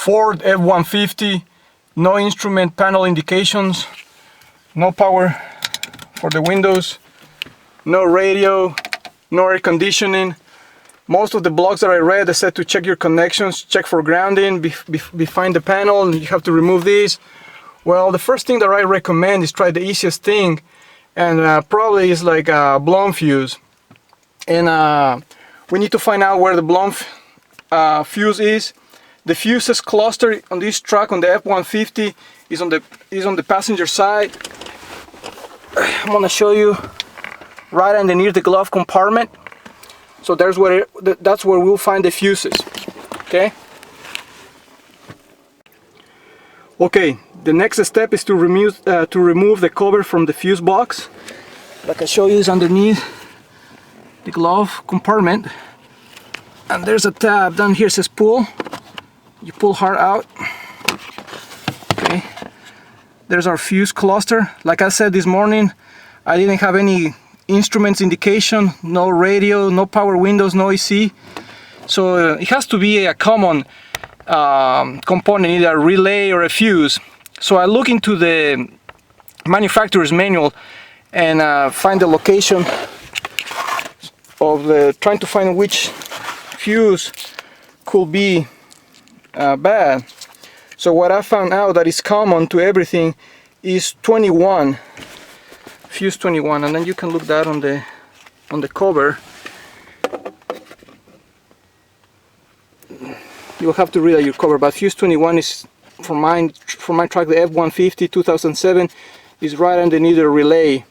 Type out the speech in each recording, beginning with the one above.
Ford F150, no instrument panel indications, no power for the windows, no radio, no air conditioning. Most of the blogs that I read, they said to check your connections, check for grounding behind the panel, and you have to remove these. Well, the first thing that I recommend is try the easiest thing, and probably is like a blown fuse. And we need to find out where the blown fuse is. The fuses cluster on this truck, on the F150, is on the passenger side. I'm gonna show you right underneath the glove compartment. So that's where we'll find the fuses. Okay. Okay. The next step is to remove the cover from the fuse box. Like I show you, is underneath the glove compartment, and there's a tab down here. It says pull. You pull hard out. Okay. There's our fuse cluster. Like I said this morning, I didn't have any instruments indication, no radio, no power windows, no AC. So it has to be a common component, either a relay or a fuse. So I look into the manufacturer's manual and find the location of trying to find which fuse could be bad. So what I found out that is common to everything is 21. Fuse 21, and then you can look that on the cover. You'll have to read out your cover, but fuse 21 is for my truck, the F150 2007, is right underneath the relay,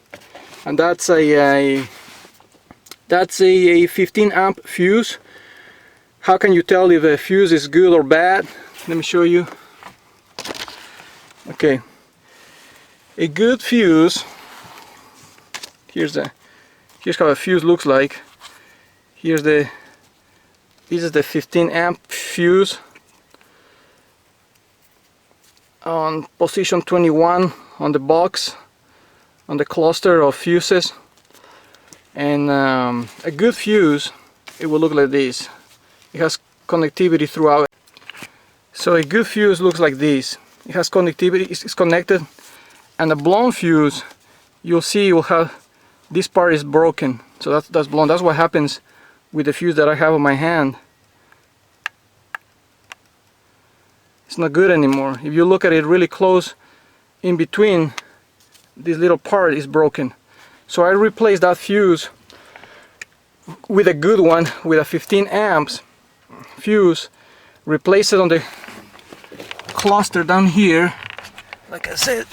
and that's a 15 amp fuse. How can you tell if a fuse is good or bad? Let me show you. Okay, a good fuse. Here's how a fuse looks like. This is the 15 amp fuse on position 21 on the box, on the cluster of fuses. And a good fuse, it will look like this. It has connectivity throughout. So a good fuse looks like this. It has connectivity, it's connected. And a blown fuse, you'll see it will have, this part is broken, so that's blown. That's what happens with the fuse that I have on my hand. It's not good anymore. If you look at it really close, in between, this little part is broken. So I replaced that fuse with a good one, with a 15 amps fuse. Replace it on the cluster down here, like I said,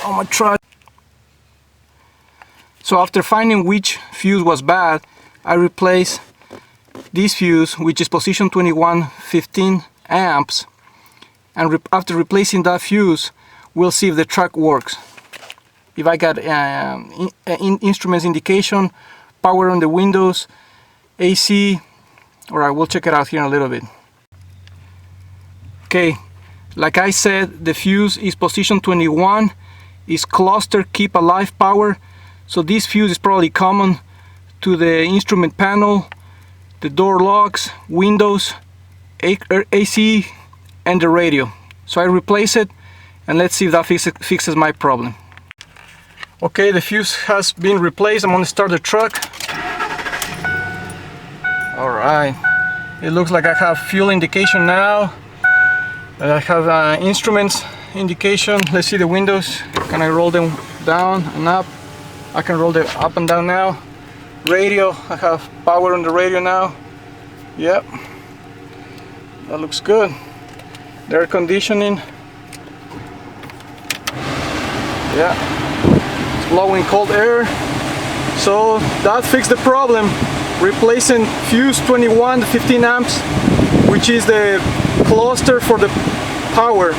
on my truck. So after finding which fuse was bad, I replaced this fuse, which is position 21, 15 amps. And after replacing that fuse, we'll see if the truck works. If I got instruments indication, power on the windows, AC. Alright, we'll check it out here in a little bit. Okay, like I said, the fuse is position 21, is cluster keep alive power. So this fuse is probably common to the instrument panel, the door locks, windows, AC, and the radio. So I replace it, and let's see if that fixes my problem. Okay, the fuse has been replaced. I'm going to start the truck. Alright, it looks like I have fuel indication now. I have instruments indication. Let's see the windows. Can I roll them down and up? I can roll them up and down now. Radio, I have power on the radio now. Yep, that looks good. The air conditioning, yeah, it's blowing cold air. So that fixed the problem. Replacing fuse 21, 15 amps, which is the cluster for the power.